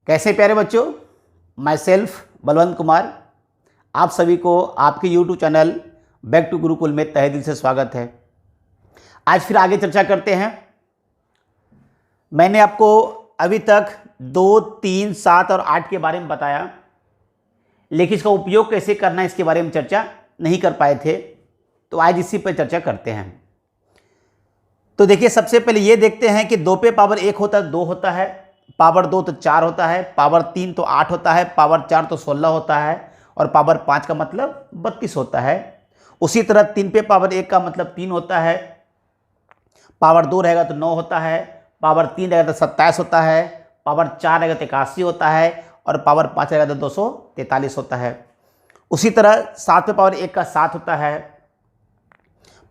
कैसे प्यारे बच्चों, माई सेल्फ बलवंत कुमार, आप सभी को आपके YouTube channel back to Gurukul में तहे दिल से स्वागत है। आज फिर आगे चर्चा करते हैं। मैंने आपको अभी तक 2, 3, 7 और 8 के बारे में बताया, लेकिन इसका उपयोग कैसे करना है इसके बारे में चर्चा नहीं कर पाए थे, तो आज इसी पर चर्चा करते हैं। तो देखिए, सबसे पहले ये देखते हैं कि 2 पे पावर 1 होता है 2 होता है, पावर 2 तो 4 होता है, पावर 3 तो 8 होता है, पावर 4 तो 16 होता है और पावर 5 का मतलब 32 होता है। उसी तरह 3 पे पावर 1 का मतलब 3 होता है, पावर 2 रहेगा तो 9 होता है, पावर 3 रहेगा तो 27 होता है, पावर 4 रहेगा तो 81 होता है और पावर 5 रहेगा तो 243 होता है। उसी तरह 7 पे पावर 1 का 7 होता है,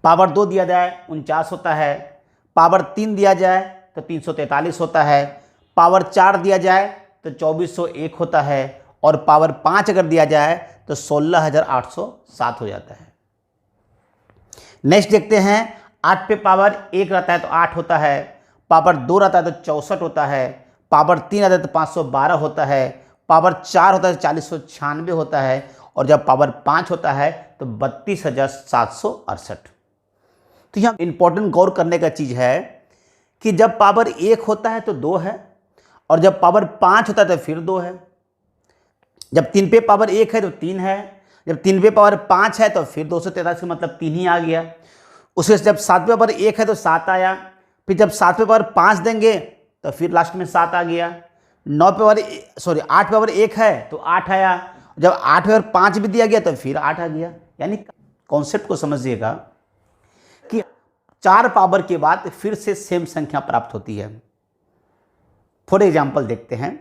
पावर 2 दिया जाए 49 होता है, पावर 3 दिया जाए तो 343 होता है, पावर 4 दिया जाए तो 2401 होता है और पावर 5 अगर दिया जाए तो 16807 हो जाता है। नेक्स्ट देखते हैं, 8 पे पावर 1 रहता है तो 8 होता है, पावर 2 रहता है तो 64 होता है, पावर 3 रहता है तो 512 होता है, पावर 4 होता है तो 4096 होता है और जब पावर 5 होता है तो 32768। तो यहाँ इंपॉर्टेंट गौर करने का चीज़ है कि जब पावर 1 होता है तो 2 है और जब पावर 5 होता है तो फिर 2 है। जब 3 पे पावर 1 है तो 3 है, जब 3 पे पावर 5 है तो फिर 243 का मतलब 3 ही आ गया। उसके जब 7 पे पावर 1 है तो 7 आया, फिर जब 7 पे पावर 5 देंगे तो फिर लास्ट में 7 आ गया। 8 पे पावर 1 है तो 8 आया, जब 8 पे पावर 5 भी दिया गया तो फिर 8 आ गया। यानी कॉन्सेप्ट को समझिएगा कि 4 पावर के बाद फिर से सेम संख्या प्राप्त होती है। फॉर एग्जाम्पल देखते हैं,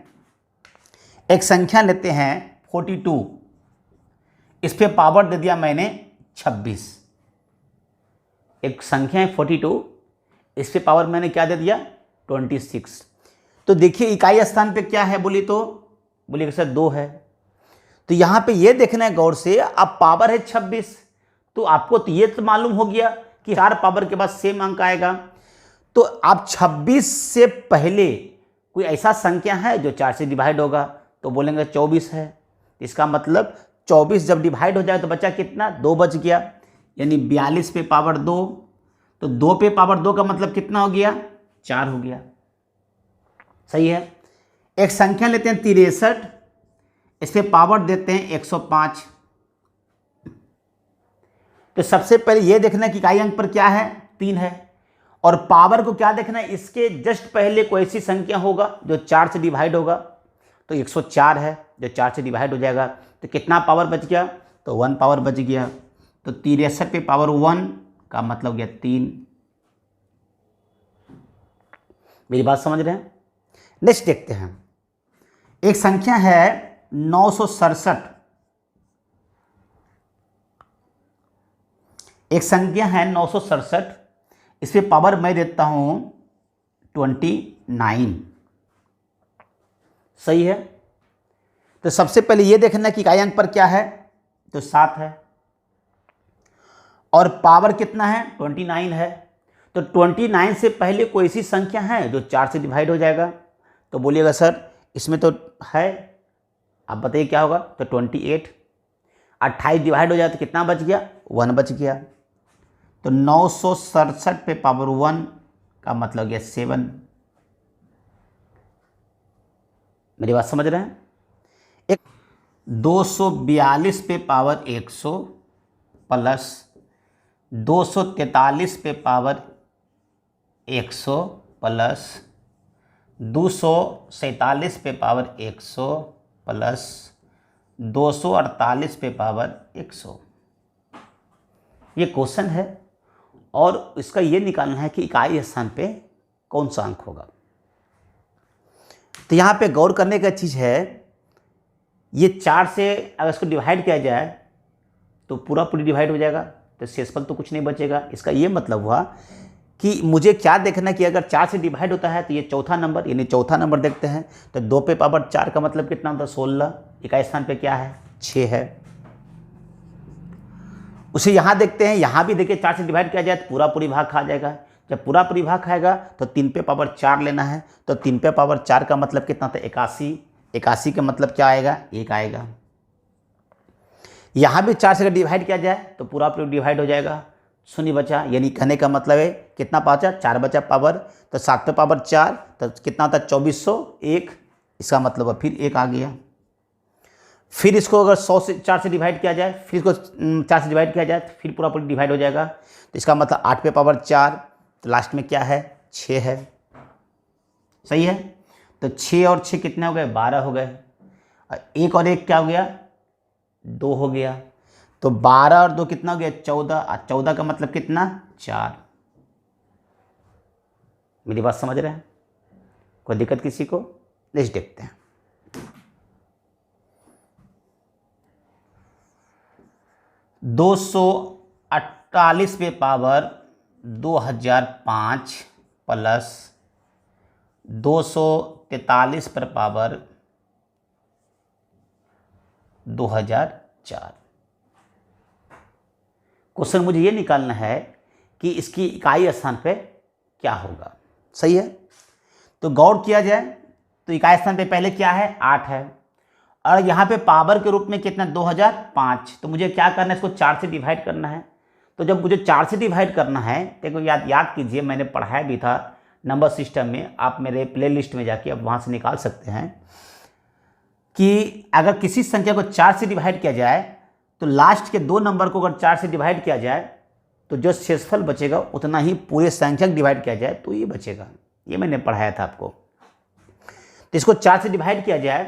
एक संख्या लेते हैं 42, इस पे पावर दे दिया मैंने 26। एक संख्या है 42, इस पे पावर मैंने क्या दे दिया 26। तो देखिए इकाई स्थान पे क्या है बोलिए सर 2 है। तो यहाँ पे ये देखना है गौर से, अब पावर है 26, तो आपको तो ये तो मालूम हो गया कि 4 पावर के बाद सेम अंक आएगा। तो आप 26 से पहले कोई ऐसा संख्या है जो 4 से डिवाइड होगा तो बोलेंगे 24 है। इसका मतलब 24 जब डिवाइड हो जाए तो बचा कितना, 2 बच गया, यानी 42 पे पावर 2। तो 2 पे पावर 2 का मतलब कितना हो गया, 4 हो गया। सही है। एक संख्या लेते हैं 63, इस पे पावर देते हैं 105। तो सबसे पहले यह देखना कि इकाई अंक पर क्या है, 3 है, और पावर को क्या देखना है, इसके जस्ट पहले कोई ऐसी संख्या होगा जो 4 से डिवाइड होगा। तो 104 है, जो 4 से डिवाइड हो जाएगा तो कितना पावर बच गया, तो 1 पावर बच गया। तो 63 पे पावर 1 का मतलब गया 3। मेरी बात समझ रहे हैं। नेक्स्ट देखते हैं, एक संख्या है 967, एक संख्या है 967, इस पे पावर मैं देता हूं 29। सही है। तो सबसे पहले यह देखना कि इकाई अंक पर क्या है, तो 7 है और पावर कितना है, 29 है। तो 29 से पहले कोई ऐसी संख्या है जो 4 से डिवाइड हो जाएगा। तो बोलिएगा सर इसमें तो है, आप बताइए क्या होगा, तो 28। 28 डिवाइड हो जाए तो कितना बच गया, 1 बच गया। तो 967 पे पावर 1 का मतलब गया 7। मेरी बात समझ रहे हैं। एक 242 पे पावर 100 प्लस 243 पे पावर 100 प्लस 247 पे पावर 100 प्लस 248 पे पावर 100। ये क्वेश्चन है और इसका ये निकालना है कि इकाई स्थान पे कौन सा अंक होगा। तो यहाँ पे गौर करने का चीज़ है, ये 4 से अगर इसको डिवाइड किया जाए तो पूरी डिवाइड हो जाएगा, तो शेषफल तो कुछ नहीं बचेगा। इसका ये मतलब हुआ कि मुझे क्या देखना कि अगर 4 से डिवाइड होता है तो ये चौथा नंबर, यानी चौथा नंबर देखते हैं। तो 2 पे पावर 4 का मतलब कितना होता है, 16। इकाई स्थान पे क्या है, 6 है। उसे यहाँ देखते हैं, यहाँ भी देखिए 4 से डिवाइड किया जाए तो पूरा पूरी भाग खा जाएगा। जब पूरा पूरी भाग खाएगा तो 3 पे पावर 4 लेना है। तो 3 पे पावर 4 का मतलब कितना था? 81। 81 का मतलब क्या आएगा? 1 आएगा। यहाँ भी 4 से डिवाइड किया जाए तो पूरा पूरी डिवाइड हो जाएगा, 0 बचा। यानी कहने का मतलब है कितना बचा? 4 बचा पावर। तो 7 पे पावर 4 तो कितना था? 2401। इसका मतलब फिर 1 आ गया। फिर इसको अगर 100 से 4 से डिवाइड किया जाए, फिर इसको 4 से डिवाइड किया जाए तो फिर पूरा पूरी डिवाइड हो जाएगा। तो इसका मतलब 8 पे पावर 4, तो लास्ट में क्या है? 6 है। सही है। तो 6 और 6 कितने हो गए? 12 हो गए। और 1 और 1 क्या हो गया? 2 हो गया। तो 12 और 2 कितना हो गया? 14। और 14 का मतलब कितना? 4। मेरी बात समझ रहे हैं? कोई दिक्कत किसी को? नेक्स्ट देखते हैं। 248 पे पावर 2005 प्लस 243 पर पावर 2004। क्वेश्चन मुझे ये निकालना है कि इसकी इकाई स्थान पे क्या होगा। सही है। तो गौर किया जाए तो इकाई स्थान पे पहले क्या है? 8 है। और यहाँ पे पावर के रूप में कितना? 2005। तो मुझे क्या करना है? इसको 4 से डिवाइड करना है। तो जब मुझे 4 से डिवाइड करना है, देखो याद कीजिए, मैंने पढ़ाया भी था नंबर सिस्टम में। आप मेरे प्लेलिस्ट में जाके आप वहाँ से निकाल सकते हैं कि अगर किसी संख्या को 4 से डिवाइड किया जाए तो लास्ट के 2 नंबर को अगर 4 से डिवाइड किया जाए तो जो शेषफल बचेगा उतना ही पूरे संख्या डिवाइड किया जाए तो ये बचेगा। ये मैंने पढ़ाया था आपको। तो इसको 4 से डिवाइड किया जाए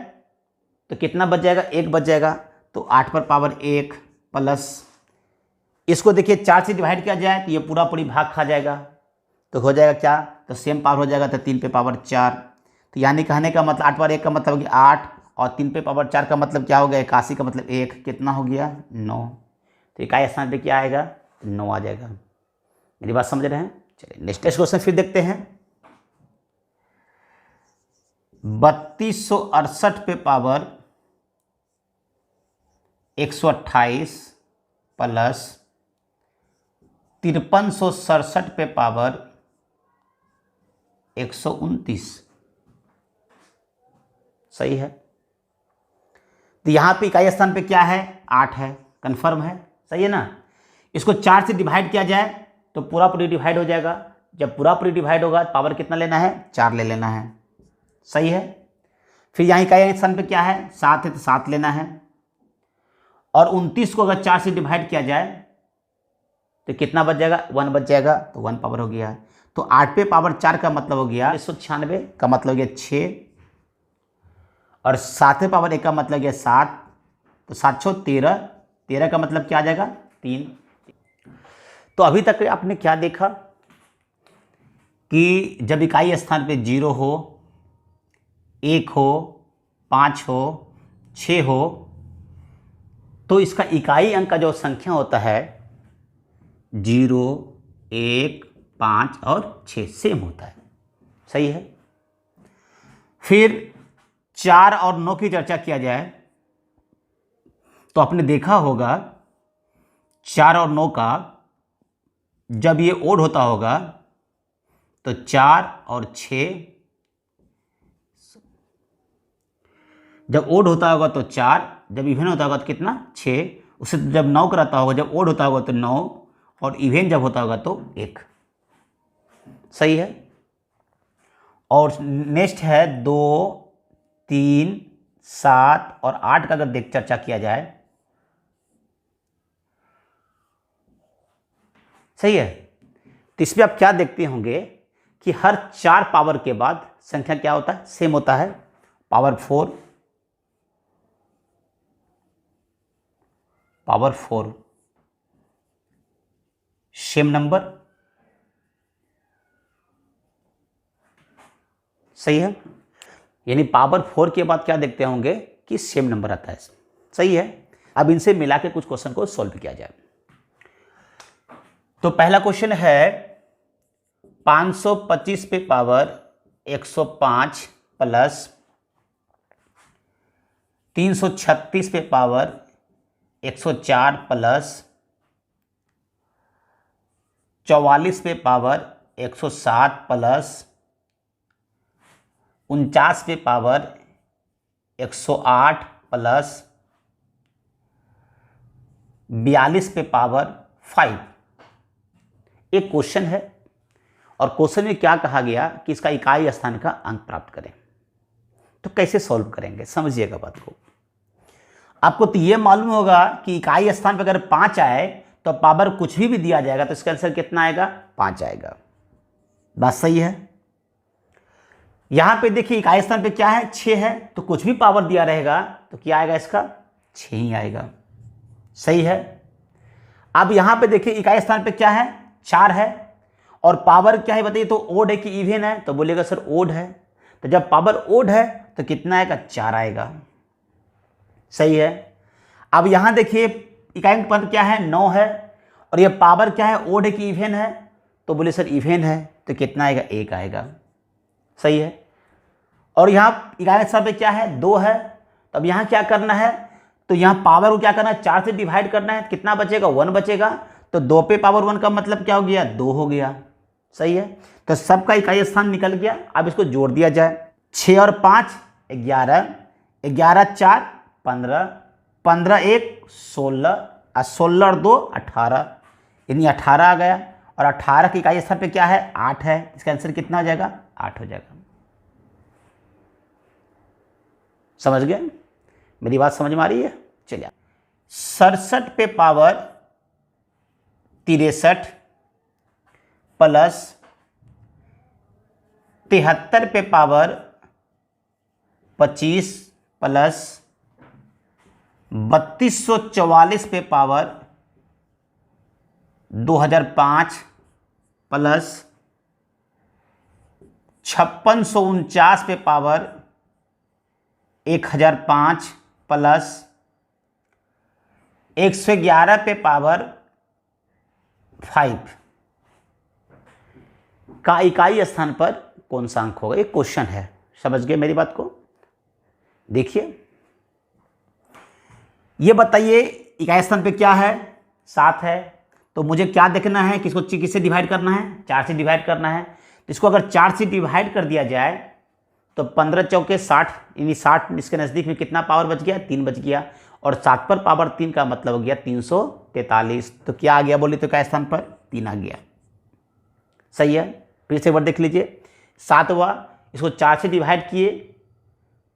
तो कितना बच जाएगा? 1 बच जाएगा। तो 8 पर पावर 1 प्लस इसको देखिए 4 से डिवाइड किया जाए तो ये पूरा पूरी भाग खा जाएगा। तो हो जाएगा क्या? तो सेम पावर हो जाएगा। तो 3 पे पावर 4। तो यानी कहने का मतलब 8 पर 1 का मतलब कि 8 और 3 पे पावर 4 का मतलब क्या हो गया? 81 का मतलब 1 कितना हो गया? 9। तो इकाई स्थान पे क्या आएगा? 9 आ जाएगा। मेरी बात समझ रहे हैं? चलिए नेक्स्ट क्वेश्चन फिर देखते हैं। 3268 पे पावर 128 प्लस 5367 पे पावर 129। सही है। तो यहाँ पे इकाई स्थान पे क्या है? 8 है। कंफर्म है? सही है ना। इसको 4 से डिवाइड किया जाए तो पूरा पूरी डिवाइड हो जाएगा। जब पूरा पूरी डिवाइड होगा पावर कितना लेना है? 4 ले लेना है। सही है। फिर यहाँ इकाई स्थान पे क्या है? 7 है तो 7 लेना है। और 29 को अगर 4 से डिवाइड किया जाए तो कितना बच जाएगा? 1 बच जाएगा। तो 1 पावर हो गया। तो 8 पे पावर 4 का मतलब हो गया 196 का मतलब हो गया 6। और 7 पे पावर 1 का मतलब हो गया 7। तो 7 6 13। 13 का मतलब क्या आ जाएगा? 3। तो अभी तक आपने क्या देखा कि जब इकाई स्थान पे 0 हो, 1 हो, 5 हो, 6 हो तो इसका इकाई अंक का जो संख्या होता है 0, 1, 5 और 6 सेम होता है। सही है। फिर 4 और 9 की चर्चा किया जाए तो आपने देखा होगा 4 और 9 का जब ये ओड होता होगा तो 4 और 6, जब ओड होता होगा तो 4, जब इवेन होता होगा तो कितना? 6। उससे जब 9 का रहता होगा, जब ओड होता होगा तो 9 और इवेन जब होता होगा तो 1। सही है। और नेक्स्ट है 2, 3, 7 और 8 का अगर चर्चा किया जाए। सही है। तो इसमें आप क्या देखते होंगे कि हर 4 पावर के बाद संख्या क्या होता है? सेम होता है। Power 4, power 4 same number. सही है। यानी पावर 4 के बाद क्या देखते होंगे कि सेम नंबर आता है। सही है। अब इनसे मिला के कुछ क्वेश्चन को सॉल्व किया जाए। तो पहला क्वेश्चन है 525 पे पावर 105 प्लस 336 पे पावर 104 प्लस 44 पे पावर 107 प्लस 49 पे पावर 108 प्लस 42 पे पावर 5। एक क्वेश्चन है और क्वेश्चन में क्या कहा गया कि इसका इकाई स्थान का अंक प्राप्त करें। तो कैसे सॉल्व करेंगे, समझिएगा बात को। आपको तो ये मालूम होगा कि इकाई स्थान पर अगर 5 आए तो पावर कुछ भी दिया जाएगा तो इसका आंसर कितना आएगा, 5 आएगा। बात सही है। यहां पे देखिए इकाई स्थान पे क्या है, 6 है, तो कुछ भी पावर दिया रहेगा तो क्या आएगा, इसका 6 ही आएगा। सही है। अब यहां पे देखिए इकाई स्थान पे क्या है, 4 है और पावर क्या है बताइए, तो ओड है कि इवन है, तो बोलेगा सर ओड है। तो जब पावर ओड है तो कितना आएगा, 4 आएगा। सही है। अब यहां देखिए इकाई पद क्या है, 9 है और ये पावर क्या है, ओड है कि इवन है, तो बोले सर इवन है, तो कितना आएगा, 1 आएगा। सही है। और यहां इकाई स्थान पे क्या है, 2 है, तो अब यहां क्या करना है, तो यहां पावर को क्या करना है, 4 से डिवाइड करना है, कितना बचेगा, 1 बचेगा। तो 2 पे पावर 1 का मतलब क्या हो गया, 2 हो गया। सही है। तो सबका इकाई स्थान निकल गया। अब इसको जोड़ दिया जाए, 6 और 5 11, 11 4 15, 15 1 16 और 16 और 2 18, यानी 18 आ गया। और 18 की इकाई स्थान पे क्या है, 8 है। इसका आंसर कितना हो जाएगा, 8 हो जाएगा। समझ गए, मेरी बात समझ में आ रही है। चलिए 67 पे पावर 63 प्लस 73 पे पावर 25 प्लस 3244 पे पावर 2005 प्लस 5649 पे पावर 1005 प्लस 111 पे पावर 5 का इकाई स्थान पर कौन सा अंक होगा। एक क्वेश्चन है, समझ गए मेरी बात को। देखिए ये बताइए इकाई स्थान पे क्या है, 7 है, तो मुझे क्या देखना है कि इसको किससे डिवाइड करना है, 4 से डिवाइड करना है। तो इसको अगर 4 से डिवाइड कर दिया जाए तो 15 चौके 60, यानी 60 इसके नज़दीक में कितना पावर बच गया, 3 बच गया। और 7 पर पावर 3 का मतलब हो गया 343। तो क्या आ गया बोले, तो इकाई स्थान पर 3 आ गया। सही है। फिर से एक बार देख लीजिए, 7 हुआ, इसको 4 से डिवाइड किए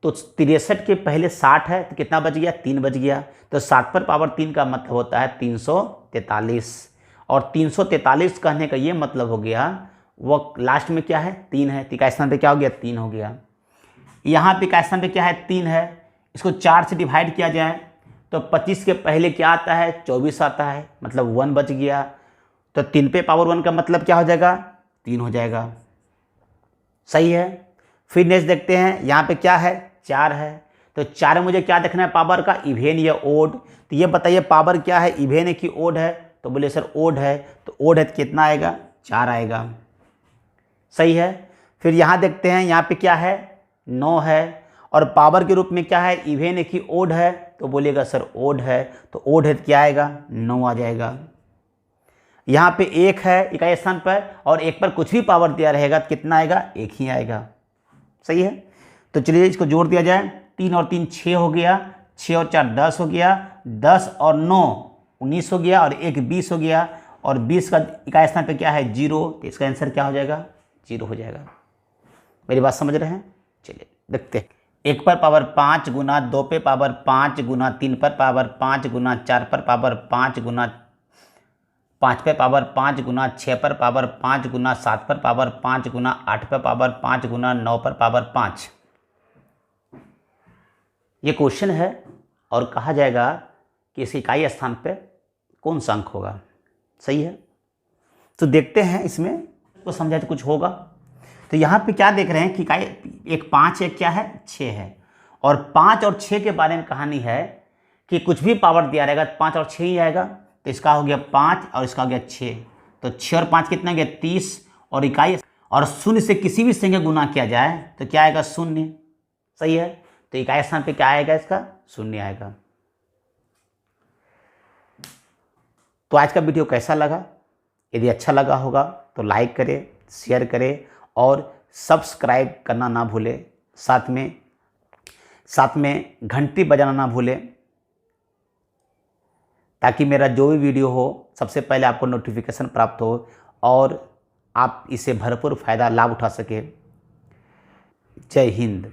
तो 63 के पहले 60 है, तो कितना बच गया, 3 बच गया। तो 7 पर पावर 3 का मतलब होता है 343। और 343 कहने का ये मतलब हो गया वो लास्ट में क्या है, 3 है, तो इकाई स्थान पे क्या हो गया, 3 हो गया। यहाँ पे इकाई स्थान पे क्या है, 3 है, इसको 4 से डिवाइड किया जाए तो 25 के पहले क्या आता है, 24 आता है, मतलब 1 बच गया। तो 3 पे पावर 1 का मतलब क्या हो जाएगा, 3 हो जाएगा। सही है। फिर नेक्स्ट देखते हैं, यहाँ पे क्या है, 4 है, तो 4 मुझे क्या देखना है, पावर का इवेन या ओड। तो ये बताइए पावर क्या है, इवेन है कि ओड है, तो बोले सर ओड है, तो ओड है तो कितना आएगा, 4 आएगा। सही है। फिर यहाँ देखते हैं, यहाँ पे क्या है, 9 है और पावर के रूप में क्या है, इवेन है कि ओड है, तो बोलिएगा सर ओड है, तो ओड है तो क्या आएगा, 9 आ जाएगा। यहाँ पे 1 है इकाई स्थान पर और 1 पर कुछ भी पावर दिया रहेगा तो कितना आएगा, 1 ही आएगा। सही है। तो चलिए इसको जोड़ दिया जाए, 3 और 3 6 हो गया, 6 और 4 10 हो गया, 10 और 9 19 हो गया और 1 20 हो गया। और 20 का इकाई स्थान पे क्या है, 0, तो इसका आंसर क्या हो जाएगा, 0 हो जाएगा। मेरी बात समझ रहे हैं। चलिए देखते हैं, 1 पर पावर 5 गुना 2 पे पावर 5 गुना 3 पर पावर 5 गुना 4 पर पावर 5 गुना 5 पे पावर 5 गुना 6 पर पावर 5 गुना 7 पर पावर 5 गुना 8 पर पावर 5 गुना 9 पर पावर 5। ये क्वेश्चन है और कहा जाएगा कि इस इकाई स्थान पे कौन सा अंक होगा। सही है। तो देखते हैं इसमें को समझाए तो कुछ होगा। तो यहाँ पे क्या देख रहे हैं कि इकाई एक 5 एक क्या है, 6 है और 5 और 6 के बारे में कहानी है कि कुछ भी पावर दिया रहेगा तो 5 और 6 ही आएगा। तो इसका हो गया 5 और इसका हो गया 6, तो 6 और 5 कितना गया, 30। और इकाई और शून्य से किसी भी संख्या गुना किया जाए तो क्या आएगा, 0। सही है। तो इकाई स्थान पे क्या आएगा, इसका 0 आएगा। तो आज का वीडियो कैसा लगा यदि अच्छा लगा होगा तो लाइक करें, शेयर करें और सब्सक्राइब करना ना भूलें। साथ में घंटी बजाना ना भूलें, ताकि मेरा जो भी वीडियो हो सबसे पहले आपको नोटिफिकेशन प्राप्त हो और आप इसे भरपूर फ़ायदा लाभ उठा सकें। जय हिंद।